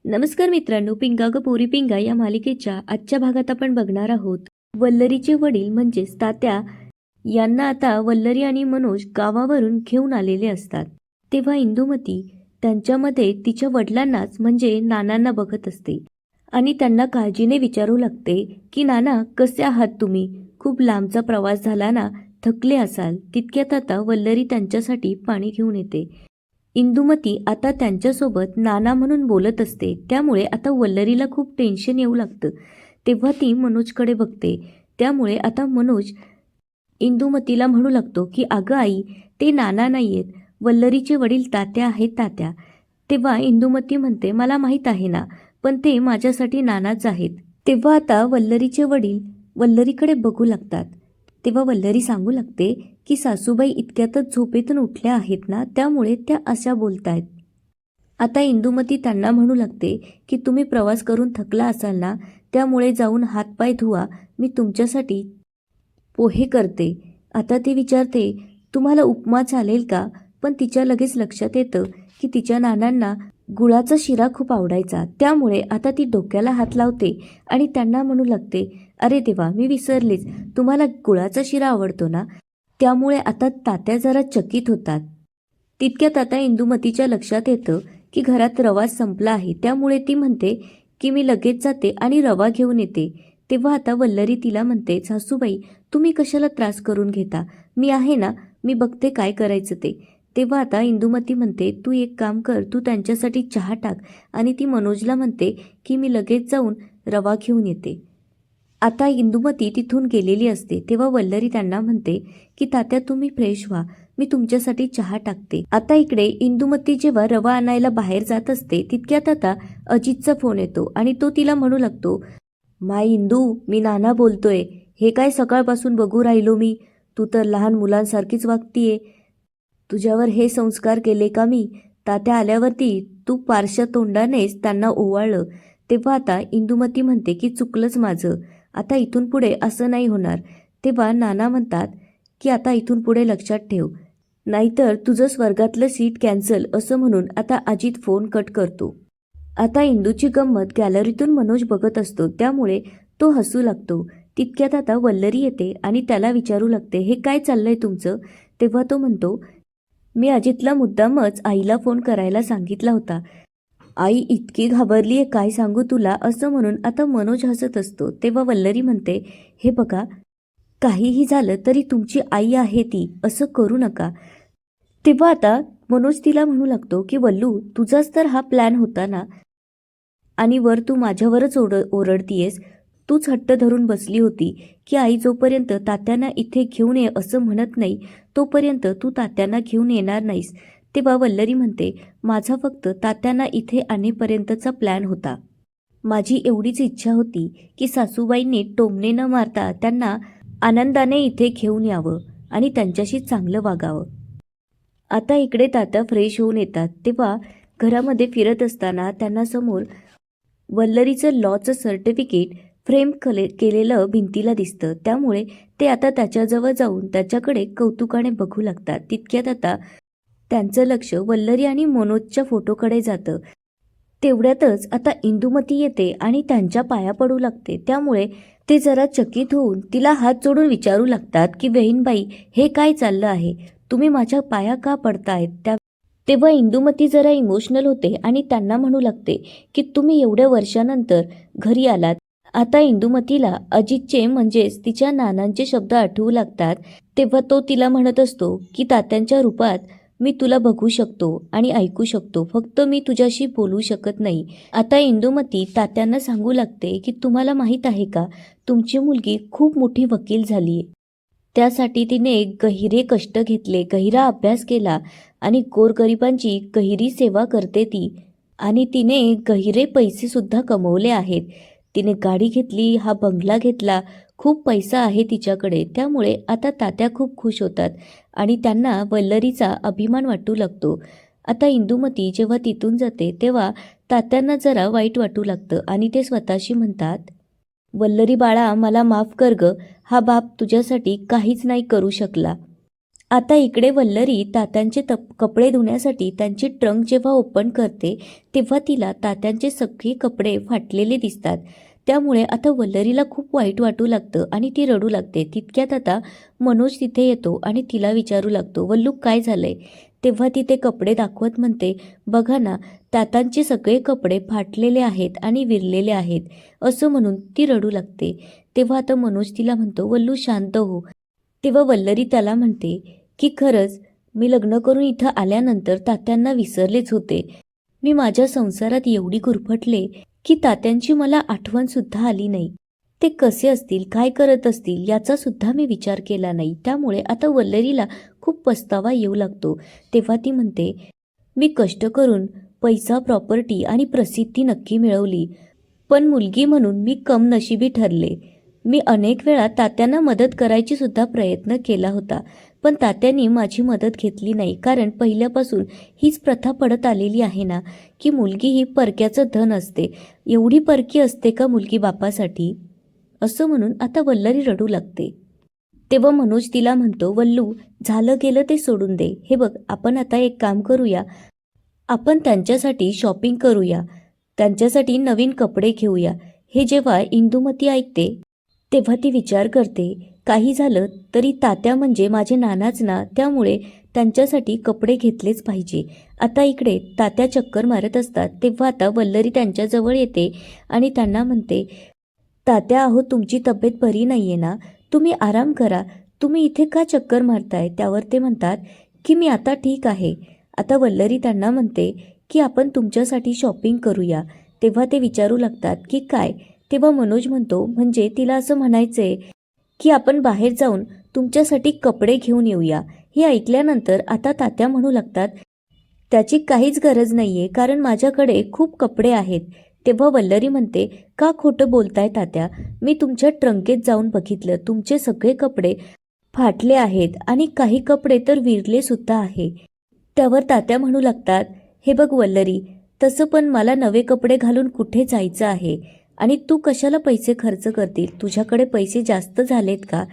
नमस्कार मित्रांनो, पिंगा ग पोरी पिंगा या मालिकेच्या आजच्या भागात आपण बघणार आहोत वल्लरीचे वडील म्हणजेच तात्या यांना आता वल्लरी आणि मनोज गावावरून घेऊन आलेले असतात. तेव्हा इंदुमती त्यांच्यामध्ये तिच्या वडिलांनाच म्हणजे नानांना बघत असते आणि त्यांना काळजीने विचारू लागते की नाना, कसे आहात तुम्ही? खूप लांबचा प्रवास झाला ना, थकले असाल. तितक्यात आता वल्लरी त्यांच्यासाठी पाणी घेऊन येते. इंदुमती आता त्यांच्यासोबत नाना म्हणून बोलत असते, त्यामुळे आता वल्लरीला खूप टेन्शन येऊ लागतं. तेव्हा ती मनोजकडे बघते. त्यामुळे आता मनोज इंदुमतीला म्हणू लागतो की अगं आई, ते नाना नाही आहेत, वल्लरीचे वडील तात्या आहेत तात्या. तेव्हा इंदुमती म्हणते, मला माहीत आहे ना, पण ते माझ्यासाठी नानाच आहेत. तेव्हा आता वल्लरीचे वडील वल्लरीकडे बघू लागतात. तेव्हा वल्लरी सांगू लागते की सासूबाई इतक्यातच झोपेतून उठल्या आहेत ना, त्यामुळे त्या अशा बोलतायत. आता इंदुमती त्यांना म्हणू लागते की तुम्ही प्रवास करून थकला असाल ना, त्यामुळे जाऊन हातपाय धुवा, मी तुमच्यासाठी पोहे करते. आता ती विचारते, तुम्हाला उपमा चालेल का? पण तिच्या लगेच लक्षात येतं की तिच्या नानांना गुळाचा शिरा खूप आवडायचा. त्यामुळे आता ती डोक्याला हात लावते आणि त्यांना म्हणू लागते, अरे देवा, मी विसरलेच, तुम्हाला गुळाचा शिरा आवडतो ना? त्यामुळे आता तात्या जरा चकित होतात. तितक्यात आता इंदुमतीच्या लक्षात येतं की घरात रवा संपला आहे. त्यामुळे ती म्हणते की मी लगेच जाते आणि रवा घेऊन येते. तेव्हा आता वल्लरी तिला म्हणते, सासूबाई, तुम्ही कशाला त्रास करून घेता? मी आहे ना, मी बघते काय करायचं ते. तेव्हा आता इंदुमती म्हणते, तू एक काम कर, तू त्यांच्यासाठी चहा टाक. आणि ती मनोजला म्हणते की मी लगेच जाऊन रवा घेऊन येते. आता इंदुमती तिथून गेलेली असते. तेव्हा वल्लरी त्यांना म्हणते की तात्या, तुम्ही फ्रेश व्हा, मी तुमच्यासाठी चहा टाकते. आता इकडे इंदुमती जेव्हा रवा आणायला बाहेर जात असते, तितक्यात आता अजितचा फोन येतो आणि तो तिला म्हणू लागतो, माय इंदू, मी नाना बोलतोय. हे काय सकाळपासून बघू राहिलो मी, तू तर लहान मुलांसारखीच वागतीये. तुझ्यावर हे संस्कार केले का मी? तात्या आल्यावरती तू पारशा तोंडानेच त्यांना ओवाळलं. तेव्हा आता इंदुमती म्हणते की चुकलंच माझं, आता इथून पुढे असं नाही होणार. तेव्हा नाना म्हणतात की आता इथून पुढे लक्षात ठेव, नाहीतर तुझं स्वर्गातलं सीट कॅन्सल, असं म्हणून आता अजित फोन कट करतो. आता इंदूची गंमत गॅलरीतून मनोज बघत असतो, त्यामुळे तो हसू लागतो. तितक्यात आता वल्लरी येते आणि त्याला विचारू लागते, हे काय चाललंय तुमचं? तेव्हा तो म्हणतो, मी अजितला मुद्दामच आईला फोन करायला सांगितला होता. आई इतकी घाबरलीये, काय सांगू तुला, असं म्हणून आता मनोज हसत असतो. तेव्हा वल्लरी म्हणते, हे बघा, काहीही झालं तरी तुमची आई आहे ती, असं करू नका. तेव्हा आता मनोज तिला म्हणू लागतो की वल्लू, तुझाच तर हा प्लॅन होता ना, आणि वर तू माझ्यावरच ओरडतीयेस. तूच हट्ट धरून बसली होती की आई जोपर्यंत तात्यांना इथे घेऊन ये असं म्हणत नाही, तोपर्यंत तू तात्यांना घेऊन येणार नाहीस. तेव्हा वल्लरी म्हणते, माझा फक्त तात्यांना इथे आणेपर्यंतचा प्लॅन होता. माझी एवढीच इच्छा होती की सासूबाईंनी टोमणे न मारता त्यांना आनंदाने इथे घेऊन यावं आणि त्यांच्याशी चांगलं वागावं. आता इकडे तात्या फ्रेश होऊन येतात. तेव्हा घरामध्ये फिरत असताना त्यांना समोर वल्लरीचं लॉचं सर्टिफिकेट फ्रेम केलेलं भिंतीला दिसतं. त्यामुळे ते आता त्याच्याजवळ जाऊन त्याच्याकडे कौतुकाने बघू लागतात. तितक्यात आता त्यांचं लक्ष वल्लरी आणि मनोजच्या फोटोकडे जातं. तेवढ्यातच आता इंदुमती येते आणि त्यांच्या पाया पडू लागते. त्यामुळे ते जरा चकित होऊन तिला हात जोडून विचारू लागतात की बहीणबाई, हे काय चाललं आहे? तुम्ही माझ्या पाया का पडतायत? तेव्हा इंदुमती जरा इमोशनल होते आणि त्यांना म्हणू लागते की तुम्ही एवढ्या वर्षानंतर घरी आलात. आता इंदुमतीला अजितचे म्हणजेच तिच्या नानांचे शब्द आठवू लागतात. तेव्हा तो तिला म्हणत असतो की तात्यांच्या रूपात मी तुला बघू शकतो आणि ऐकू शकतो, फक्त मी तुझ्याशी बोलू शकत नाही. आता इंदुमती तात्यांना सांगू लागते की तुम्हाला माहीत आहे का, तुमची मुलगी खूप मोठी वकील झालीये. त्यासाठी तिने गहिरे कष्ट घेतले, गहिरा अभ्यास केला आणि गोरगरिबांची गहिरी सेवा करते ती. आणि तिने गहिरे पैसे सुद्धा कमवले आहेत. तिने गाडी घेतली, हा बंगला घेतला, खूप पैसा आहे तिच्याकडे. त्यामुळे आता तात्या खूप खुश होतात आणि त्यांना वल्लरीचा अभिमान वाटू लागतो. आता इंदुमती जेव्हा तिथून जाते तेव्हा तात्यांना जरा वाईट वाटू लागतं आणि ते स्वतःशी म्हणतात, वल्लरी बाळा, मला माफ कर ग, हा बाप तुझ्यासाठी काहीच नाही करू शकला. आता इकडे वल्लरी तात्यांचे कपडे धुण्यासाठी त्यांची ट्रंक जेव्हा ओपन करते तेव्हा तिला तात्यांचे सगळे कपडे फाटलेले दिसतात. त्यामुळे आता वल्लरीला खूप वाईट वाटू लागतं आणि ती रडू लागते. तितक्यात आता मनोज तिथे येतो आणि तिला विचारू लागतो, वल्लू काय झालंय? तेव्हा ती ते कपडे दाखवत म्हणते, बघा ना, तात्यांचे सगळे कपडे फाटलेले आहेत आणि विरलेले आहेत, असं म्हणून ती रडू लागते. तेव्हा आता मनोज तिला म्हणतो, वल्लू शांत हो. तेव्हा वल्लरी त्याला म्हणते की खरंच मी लग्न करून इथं आल्यानंतर तात्यांना विसरलेच होते. मी माझ्या संसारात एवढी गुरफटले की तात्यांची मला आठवणसुद्धा आली नाही. ते कसे असतील, काय करत असतील याचा सुद्धा मी विचार केला नाही. त्यामुळे आता वल्लरीला खूप पस्तावा येऊ लागतो. तेव्हा ती म्हणते, मी कष्ट करून पैसा, प्रॉपर्टी आणि प्रसिद्धी नक्की मिळवली, पण मुलगी म्हणून मी कमनशिबी ठरले. मी अनेक वेळा तात्यांना मदत करायची सुद्धा प्रयत्न केला होता, पण तात्यांनी माझी मदत घेतली नाही. कारण पहिल्यापासून हीच प्रथा पडत आलेली आहे ना, की मुलगी ही परक्याचं धन असते. एवढी परकी असते का मुलगी बापासाठी? असं म्हणून आता वल्लरी रडू लागते. तेव्हा मनोज तिला म्हणतो, वल्लू झालं गेलं ते सोडून दे. हे बघ, आपण आता एक काम करूया, आपण त्यांच्यासाठी शॉपिंग करूया, त्यांच्यासाठी नवीन कपडे घेऊया. हे जेव्हा इंदुमती ऐकते तेव्हा ती विचार करते, काही झालं तरी तात्या म्हणजे माझे नानाच ना, त्यामुळे त्यांच्यासाठी कपडे घेतलेच पाहिजे. आता इकडे तात्या चक्कर मारत असतात. तेव्हा आता वल्लरी त्यांच्याजवळ येते आणि त्यांना म्हणते, तात्या अहो, तुमची तब्येत बरी नाहीये ना, तुम्ही आराम करा, तुम्ही इथे का चक्कर मारताय? त्यावर ते म्हणतात की मी आता ठीक आहे. आता वल्लरी त्यांना म्हणते की आपण तुमच्यासाठी शॉपिंग करूया. तेव्हा ते विचारू लागतात की काय? तेव्हा मनोज म्हणतो, म्हणजे तिला असं म्हणायचंय की आपण बाहेर जाऊन तुमच्यासाठी कपडे घेऊन येऊया. हे ऐकल्यानंतर आता तात्या म्हणू लागतात, त्याची काहीच गरज नाहीये, कारण माझ्याकडे खूप कपडे आहेत. तेव्हा वल्लरी म्हणते, का खोटं बोलताय तात्या? मी तुमच्या ट्रंकेत जाऊन बघितलं, तुमचे सगळे कपडे फाटले आहेत आणि काही कपडे तर विरले सुद्धा आहे. त्यावर तात्या म्हणू लागतात, हे बघ वल्लरी, तसं पण मला नवे कपडे घालून कुठे जायचं आहे आणि तू कशाला पैसे खर्च करतील? तुझ्याकडे पैसे जास्त झालेत का?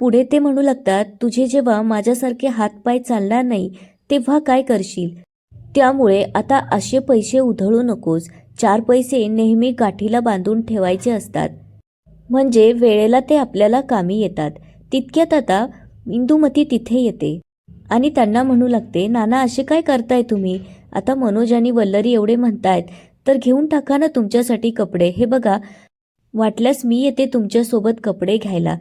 पुढे ते म्हणू लागतात, तुझे जेव्हा माझ्यासारखे हातपाय चालणार नाही तेव्हा काय करशील? त्यामुळे आता असे पैसे उधळू नकोस. 4 पैसे नेहमी गाठीला बांधून ठेवायचे असतात, म्हणजे वेळेला ते आपल्याला कामी येतात. तितक्यात आता इंदुमती तिथे येते आणि त्यांना म्हणू लागते, नाना असे काय करताय तुम्ही? आता मनोज आणि वल्लरी एवढे म्हणतायत तर घेऊन टाका ना तुमच्यासाठी कपडे. हे बघा, वाटल्यास मी येते तुमच्यासोबत कपडे घ्यायला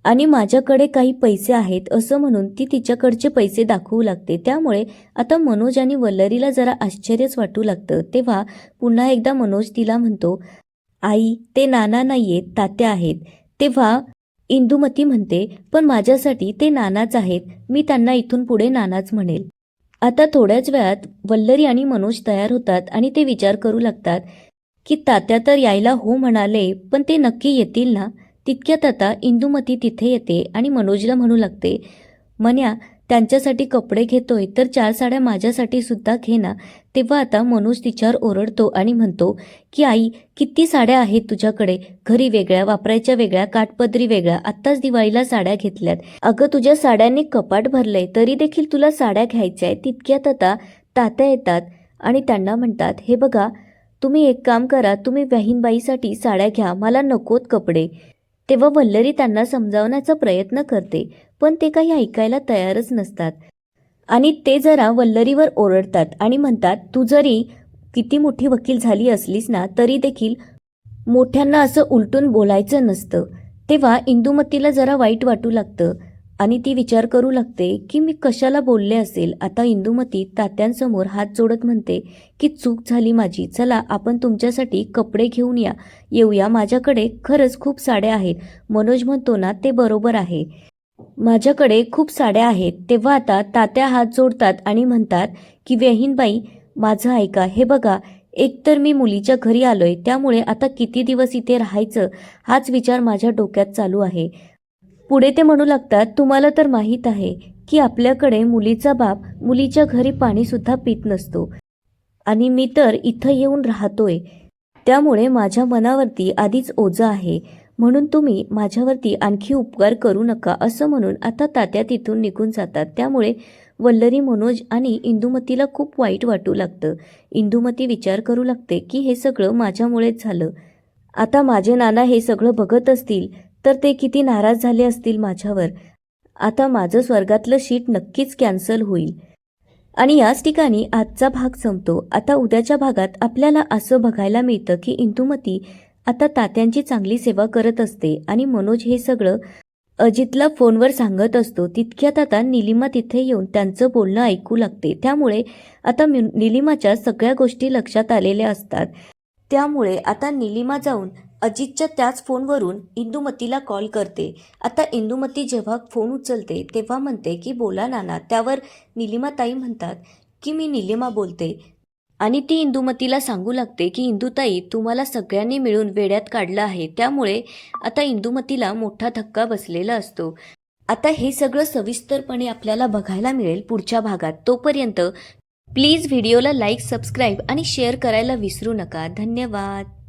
आणि माझ्याकडे काही पैसे आहेत, असं म्हणून ती तिच्याकडचे पैसे दाखवू लागते. त्यामुळे आता मनोज आणि वल्लरीला जरा आश्चर्यच वाटू लागतं. तेव्हा पुन्हा एकदा मनोज तिला म्हणतो, आई ते नाना नाहीयेत, तात्या आहेत. तेव्हा इंदुमती म्हणते, पण माझ्यासाठी ते नानाच आहेत, मी त्यांना इथून पुढे नानाच म्हणेल. आता थोड्याच वेळात वल्लरी आणि मनोज तयार होतात आणि ते विचार करू लागतात की तात्या तर यायला हो म्हणाले, पण ते नक्की येतील ना? तितक्यात आता इंदुमती तिथे येते आणि मनोजला म्हणू लागते, मन्या त्यांच्यासाठी कपडे घेतोय तर 4 साड्या माझ्यासाठी सुद्धा घे ना. तेव्हा आता मनोज तिच्यावर ओरडतो आणि म्हणतो की आई, किती साड्या आहेत तुझ्याकडे? घरी वेगळ्या, वापरायच्या वेगळ्या, काठपदरी वेगळ्या, आत्ताच दिवाळीला साड्या घेतल्यात. अगं तुझ्या साड्यांनी कपाट भरलंय, तरी देखील तुला साड्या घ्यायच्या आहेत. तितक्यात आता तात्या येतात आणि त्यांना म्हणतात, हे बघा, तुम्ही एक काम करा, तुम्ही बहीणबाईसाठी साड्या घ्या, मला नकोत कपडे. तेव्हा वल्लरी त्यांना समजावण्याचा प्रयत्न करते, पण ते काही ऐकायला तयारच नसतात आणि ते जरा वल्लरीवर ओरडतात आणि म्हणतात, तू जरी किती मोठी वकील झाली असलीस ना, तरी देखील मोठ्यांना असं उलटून बोलायचं नसतं. तेव्हा इंदुमतीला जरा वाईट वाटू लागतं आणि ती विचार करू लागते की मी कशाला बोलले असेल. आता इंदुमती तात्यांसमोर हात जोडत म्हणते की चूक झाली माझी, चला आपण तुमच्यासाठी कपडे घेऊन येऊया, माझ्याकडे खरंच खूप साड्या आहेत. मनोज म्हणतो ना, ते बरोबर आहे, माझ्याकडे खूप साड्या आहेत. तेव्हा आता तात्या हात जोडतात आणि म्हणतात की बहीणबाई माझं ऐका, हे बघा, एकतर मी मुलीच्या घरी आलोय, त्यामुळे आता किती दिवस इथे राहायचं हाच विचार माझ्या डोक्यात चालू आहे. पुढे ते म्हणू लागतात, तुम्हाला तर माहीत आहे की आपल्याकडे मुलीचा बाप मुलीच्या घरी पाणी सुद्धा पित नसतो आणि मी तर इथं येऊन राहतोय, त्यामुळे माझ्या मनावरती आधीच ओझं आहे. म्हणून तुम्ही माझ्यावरती आणखी उपकार करू नका असं म्हणून आता तात्या तिथून निघून जातात. त्यामुळे वल्लरी, मनोज आणि इंदुमतीला खूप वाईट वाटू लागतं. इंदुमती विचार करू लागते की हे सगळं माझ्यामुळेच झालं. आता माझे नाना हे सगळं बघत असतील तर ते किती नाराज झाले असतील माझ्यावर. आता माझं स्वर्गातलं शीट नक्कीच कॅन्सल होईल. आणि याच ठिकाणी आजचा भाग संपतो. आता उद्याच्या भागात आपल्याला असं बघायला मिळतं की इंदुमती आता तात्यांची चांगली सेवा करत असते आणि मनोज हे सगळं अजितला फोनवर सांगत असतो. तितक्यात आता निलिमा तिथे येऊन त्यांचं बोलणं ऐकू लागते. त्यामुळे आता निलिमाच्या सगळ्या गोष्टी लक्षात आलेल्या असतात. त्यामुळे आता निलिमा जाऊन अजितच्या त्याच फोनवरून इंदुमतीला कॉल करते. आता इंदुमती जेव्हा फोन उचलते तेव्हा म्हणते की बोला नाना. त्यावर निलिमाताई म्हणतात की मी निलिमा बोलते. आणि ती इंदुमतीला सांगू लागते की इंदुताई, तुम्हाला सगळ्यांनी मिळून वेड्यात काढलं आहे. त्यामुळे आता इंदुमतीला मोठा धक्का बसलेला असतो. आता हे सगळं सविस्तरपणे आपल्याला बघायला मिळेल पुढच्या भागात. तोपर्यंत प्लीज व्हिडिओला लाईक, सबस्क्राईब आणि शेअर करायला विसरू नका. धन्यवाद.